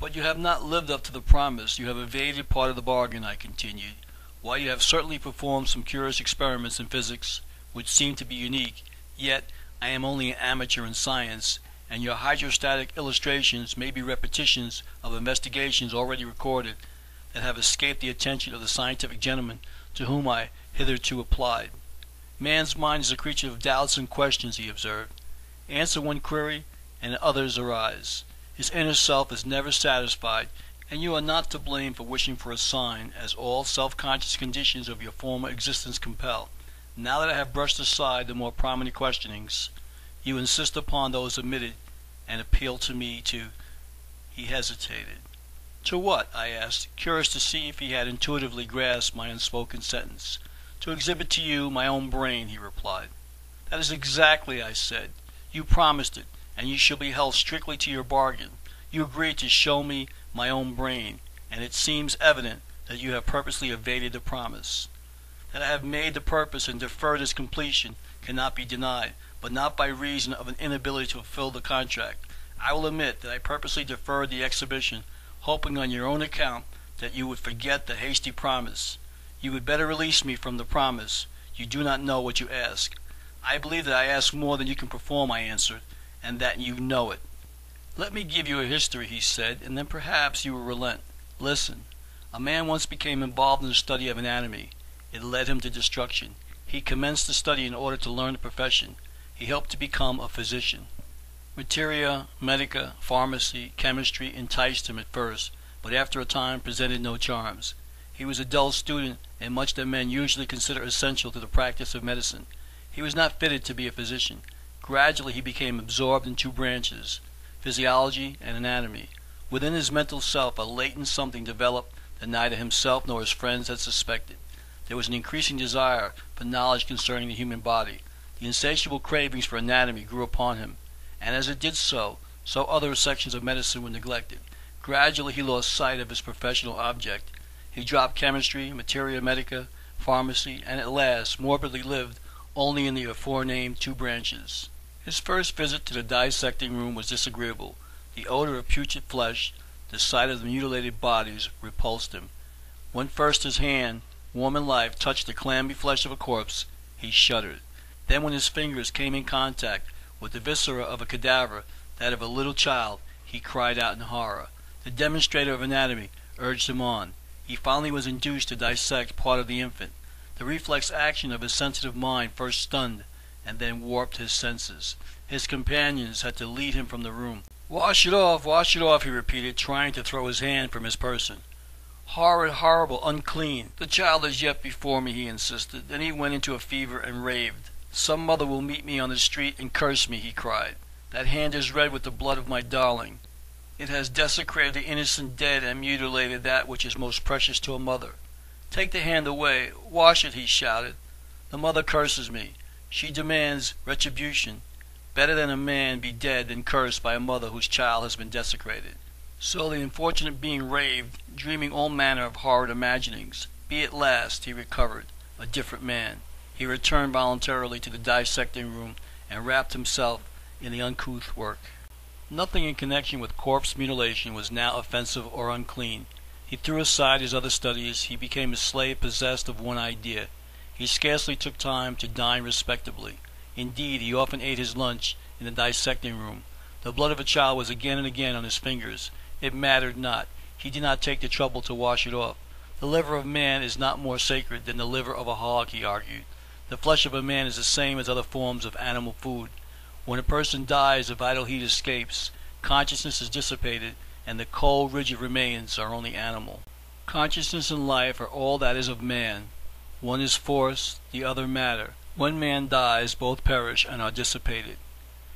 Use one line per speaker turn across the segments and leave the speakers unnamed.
But you have not lived up to the promise. You have evaded part of the bargain, I continued. While you have certainly performed some curious experiments in physics, which seem to be unique, yet I am only an amateur in science, and your hydrostatic illustrations may be repetitions of investigations already recorded that have escaped the attention of the scientific gentleman to whom I hitherto applied. Man's mind is a creature of doubts and questions, he observed. Answer one query, and others arise. His inner self is never satisfied, and you are not to blame for wishing for a sign, as all self-conscious conditions of your former existence compel. Now that I have brushed aside the more prominent questionings, you insist upon those omitted, and appeal to me to—" He hesitated. "To what?" I asked, curious to see if he had intuitively grasped my unspoken sentence. "To exhibit to you my own brain," he replied. "That is exactly," I said. "You promised it, and you shall be held strictly to your bargain. You agreed to show me my own brain, and it seems evident that you have purposely evaded the promise. That I have made the purpose and deferred its completion cannot be denied, but not by reason of an inability to fulfill the contract. I will admit that I purposely deferred the exhibition, hoping on your own account that you would forget the hasty promise. You would better release me from the promise. You do not know what you ask." "I believe that I ask more than you can perform," I answered, "and that you know it." "Let me give you a history," he said, "and then perhaps you will relent. Listen. A man once became involved in the study of anatomy. It led him to destruction. He commenced the study in order to learn the profession. He hoped to become a physician. Materia medica, pharmacy, chemistry enticed him at first, but after a time presented no charms. He was a dull student in much that men usually consider essential to the practice of medicine. He was not fitted to be a physician. Gradually he became absorbed in two branches, physiology and anatomy. Within his mental self a latent something developed that neither himself nor his friends had suspected. There was an increasing desire for knowledge concerning the human body. The insatiable cravings for anatomy grew upon him, and as it did so other sections of medicine were neglected. Gradually he lost sight of his professional object. He dropped chemistry, materia medica, pharmacy, and at last morbidly lived only in the aforenamed two branches. His first visit to the dissecting room was disagreeable. The odor of putrid flesh, the sight of the mutilated bodies, repulsed him. When first his hand, warm in life, touched the clammy flesh of a corpse, he shuddered. Then when his fingers came in contact with the viscera of a cadaver, that of a little child, he cried out in horror. The demonstrator of anatomy urged him on. He finally was induced to dissect part of the infant. The reflex action of his sensitive mind first stunned and then warped his senses. His companions had to lead him from the room. Wash it off, he repeated, trying to throw his hand from his person. "Horrid, horrible, unclean. The child is yet before me," he insisted. Then he went into a fever and raved. "Some mother will meet me on the street and curse me," he cried. "That hand is red with the blood of my darling. It has desecrated the innocent dead and mutilated that which is most precious to a mother. Take the hand away. Wash it," he shouted. "The mother curses me. She demands retribution. Better than a man be dead than cursed by a mother whose child has been desecrated." So the unfortunate being raved, dreaming all manner of horrid imaginings. But at last he recovered, a different man. He returned voluntarily to the dissecting room and wrapped himself in the uncouth work. Nothing in connection with corpse mutilation was now offensive or unclean. He threw aside his other studies. He became a slave possessed of one idea. He scarcely took time to dine respectably. Indeed, he often ate his lunch in the dissecting room. The blood of a child was again and again on his fingers. It mattered not. He did not take the trouble to wash it off. The liver of man is not more sacred than the liver of a hog, he argued. The flesh of a man is the same as other forms of animal food. When a person dies, the vital heat escapes, consciousness is dissipated, and the cold, rigid remains are only animal. Consciousness and life are all that is of man. One is force, the other matter. When man dies, both perish and are dissipated.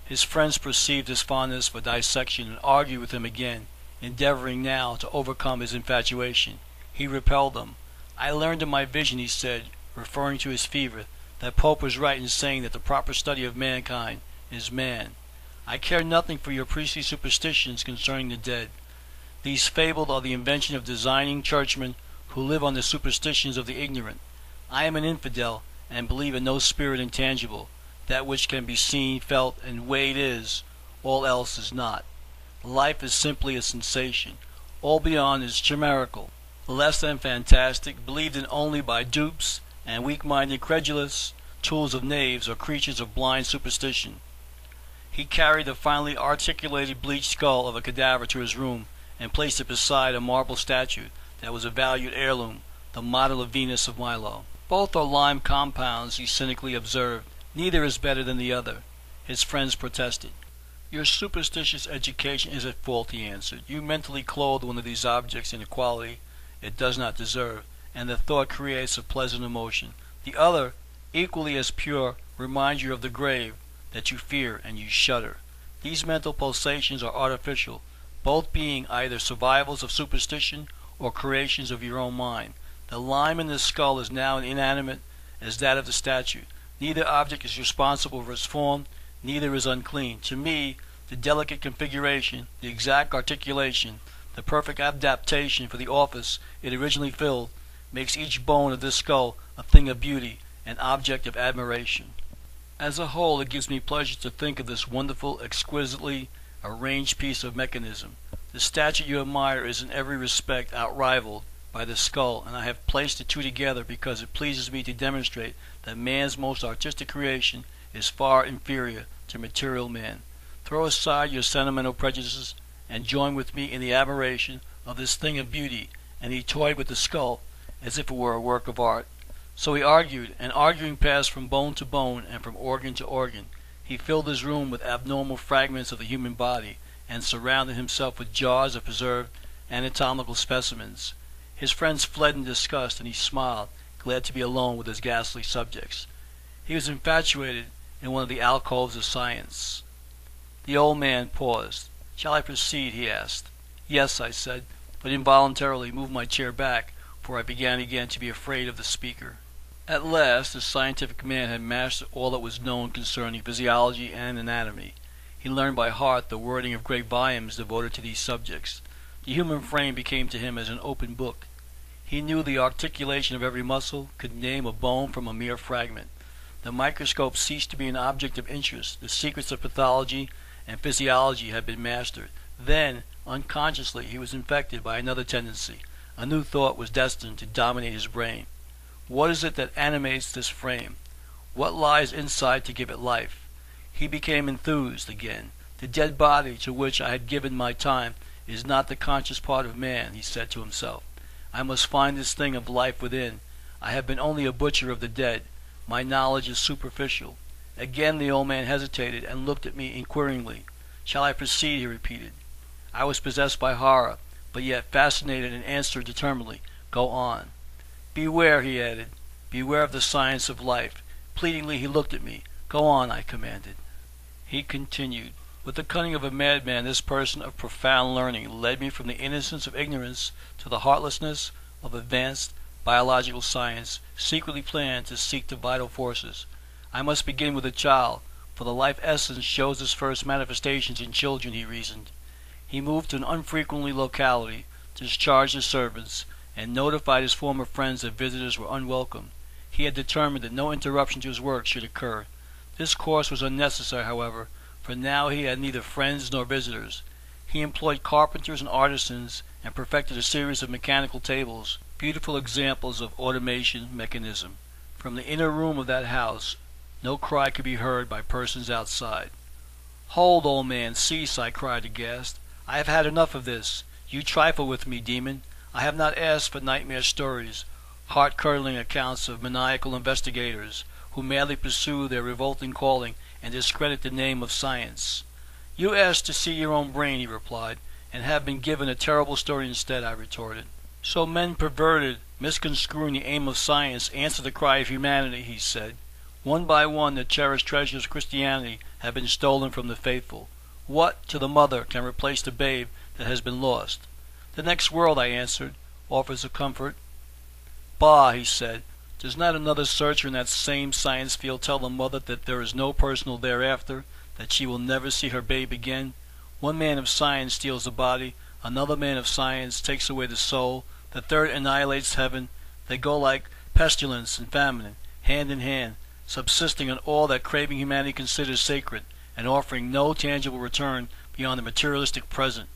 His friends perceived his fondness for dissection and argued with him again, endeavoring now to overcome his infatuation. He repelled them. "I learned in my vision," he said, referring to his fever, "that Pope was right in saying that the proper study of mankind is man. I care nothing for your priestly superstitions concerning the dead. These fables are the invention of designing churchmen who live on the superstitions of the ignorant. I am an infidel, and believe in no spirit intangible. That which can be seen, felt, and weighed is, all else is not. Life is simply a sensation. All beyond is chimerical, less than fantastic, believed in only by dupes and weak-minded credulous, tools of knaves or creatures of blind superstition. He carried the finely articulated bleached skull of a cadaver to his room and placed it beside a marble statue that was a valued heirloom, the model of Venus of Milo. Both are lime compounds, he cynically observed. Neither is better than the other. His friends protested. Your superstitious education is at fault, he answered. You mentally clothe one of these objects in a quality it does not deserve, and the thought creates a pleasant emotion. The other, equally as pure, reminds you of the grave that you fear and you shudder. These mental pulsations are artificial, both being either survivals of superstition or creations of your own mind. The lime in the skull is now as inanimate as that of the statue. Neither object is responsible for its form, neither is unclean. To me, the delicate configuration, the exact articulation, the perfect adaptation for the office it originally filled, makes each bone of this skull a thing of beauty, an object of admiration. As a whole, it gives me pleasure to think of this wonderful, exquisitely arranged piece of mechanism. The statue you admire is in every respect outrivaled by the skull, and I have placed the two together because it pleases me to demonstrate that man's most artistic creation is far inferior to material man. Throw aside your sentimental prejudices and join with me in the admiration of this thing of beauty. And he toyed with the skull as if it were a work of art. So he argued, and arguing passed from bone to bone and from organ to organ. He filled his room with abnormal fragments of the human body and surrounded himself with jars of preserved anatomical specimens. His friends fled in disgust, and he smiled, glad to be alone with his ghastly subjects. He was infatuated in one of the alcoves of science. The old man paused. "Shall I proceed?" he asked. "Yes," I said, but involuntarily moved my chair back, for I began again to be afraid of the speaker. At last, the scientific man had mastered all that was known concerning physiology and anatomy. He learned by heart the wording of great volumes devoted to these subjects. The human frame became to him as an open book. He knew the articulation of every muscle, could name a bone from a mere fragment. The microscope ceased to be an object of interest. The secrets of pathology and physiology had been mastered. Then, unconsciously, he was infected by another tendency. A new thought was destined to dominate his brain. What is it that animates this frame? What lies inside to give it life? He became enthused again. The dead body to which I had given my time is not the conscious part of man, he said to himself. I must find this thing of life within. I have been only a butcher of the dead. My knowledge is superficial. Again the old man hesitated and looked at me inquiringly. "Shall I proceed?" he repeated. I was possessed by horror, but yet fascinated, and answered determinedly, "Go on." "Beware," he added. "Beware of the science of life." Pleadingly he looked at me. "Go on," I commanded. He continued. With the cunning of a madman, this person of profound learning led me from the innocence of ignorance to the heartlessness of advanced biological science, secretly planned to seek the vital forces. I must begin with the child, for the life essence shows its first manifestations in children, he reasoned. He moved to an unfrequented locality, discharged his servants, and notified his former friends that visitors were unwelcome. He had determined that no interruption to his work should occur. This course was unnecessary, however, for now he had neither friends nor visitors. He employed carpenters and artisans and perfected a series of mechanical tables, beautiful examples of automation mechanism. From the inner room of that house, no cry could be heard by persons outside. "Hold, old man, cease," I cried aghast. "I have had enough of this. You trifle with me, demon. I have not asked for nightmare stories, heart-curdling accounts of maniacal investigators who madly pursue their revolting calling and discredit the name of science." "You asked to see your own brain," he replied, "and have been given a terrible story instead," I retorted. "So men perverted, misconstruing the aim of science, answer the cry of humanity," he said. "One by one the cherished treasures of Christianity have been stolen from the faithful. What, to the mother, can replace the babe that has been lost?" "The next world," I answered, "offers a comfort." "Bah," he said. "Does not another searcher in that same science field tell the mother that there is no personal thereafter, that she will never see her babe again? One man of science steals the body, another man of science takes away the soul, the third annihilates heaven. They go like pestilence and famine, hand in hand, subsisting on all that craving humanity considers sacred, and offering no tangible return beyond the materialistic present.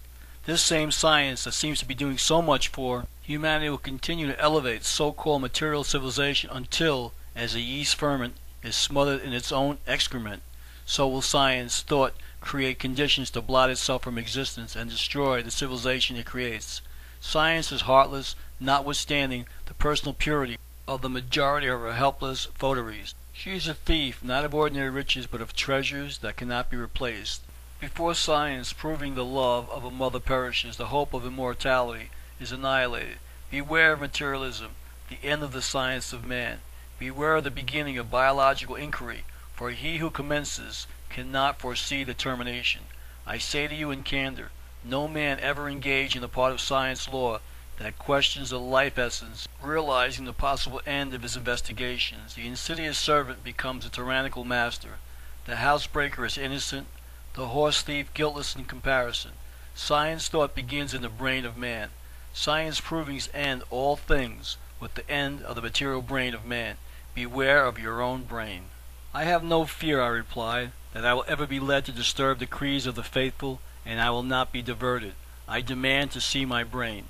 This same science that seems to be doing so much for humanity will continue to elevate so-called material civilization until, as a yeast ferment is smothered in its own excrement, so will science, thought, create conditions to blot itself from existence and destroy the civilization it creates. Science is heartless, notwithstanding the personal purity of the majority of her helpless votaries. She is a thief, not of ordinary riches, but of treasures that cannot be replaced. Before science, proving the love of a mother perishes, the hope of immortality is annihilated. Beware of materialism, the end of the science of man. Beware of the beginning of biological inquiry, for he who commences cannot foresee the termination. I say to you in candor, no man ever engaged in the part of science law that questions the life essence, realizing the possible end of his investigations. The insidious servant becomes a tyrannical master. The housebreaker is innocent, the horse thief guiltless in comparison. Science thought begins in the brain of man. Science provings end all things with the end of the material brain of man. Beware of your own brain. I have no fear, I replied, that I will ever be led to disturb the creeds of the faithful, and I will not be diverted. I demand to see my brain.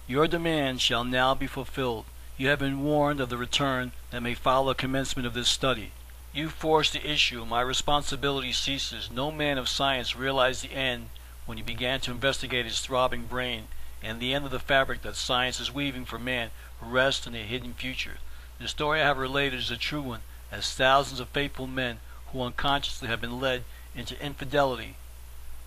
Your demand shall now be fulfilled. You have been warned of the return that may follow the commencement of this study. You force the issue. My responsibility ceases. No man of science realized the end when he began to investigate his throbbing brain, and the end of the fabric that science is weaving for man rests in a hidden future. The story I have related is a true one, as thousands of faithful men who unconsciously have been led into infidelity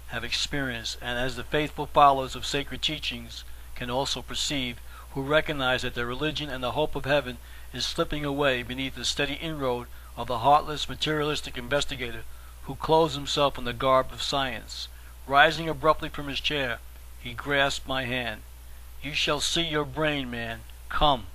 have experienced, and as the faithful followers of sacred teachings can also perceive, who recognize that their religion and the hope of heaven is slipping away beneath the steady inroad of the heartless, materialistic investigator who clothes himself in the garb of science. Rising abruptly from his chair, he grasped my hand. You shall see your brain, man. Come.